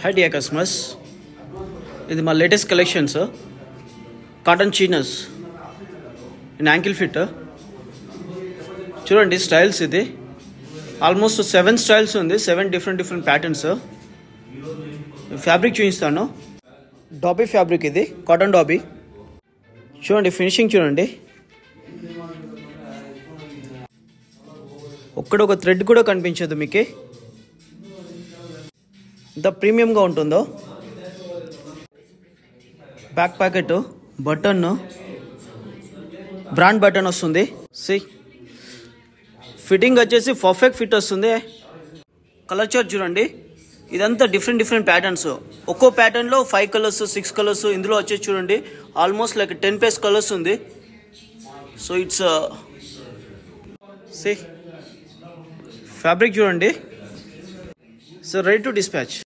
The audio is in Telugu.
Hi dear customers, ఇది మా latest collections cotton chinos in ankle fit. చూడండి స్టైల్స్, ఇది ఆల్మోస్ట్ 7 స్టైల్స్ ఉంది, 7 డిఫరెంట్ ప్యాటర్న్స్. ఫ్యాబ్రిక్ చూపిస్తాను, డాబీ ఫ్యాబ్రిక్, ఇది కాటన్ డాబీ. చూడండి ఫినిషింగ్ చూడండి, ఒక్కడ ఒక థ్రెడ్ కూడా కనిపించదు మీకు, ఇంత ప్రీమియంగా ఉంటుందో. Back packet, button, brand button వస్తుంది. ఫిట్టింగ్ వచ్చేసి పర్ఫెక్ట్ ఫిట్ వస్తుంది. కలర్ చార్ట్ చూడండి, ఇదంతా డిఫరెంట్ ప్యాటర్న్స్. ఒక్కో ప్యాటర్న్లో 5 కలర్స్ 6 కలర్స్, ఇందులో వచ్చేసి చూడండి ఆల్మోస్ట్ లైక్ 10 పేస్ కలర్స్ ఉంది. సో ఇట్స్ ఫ్యాబ్రిక్ చూడండి. So ready to dispatch.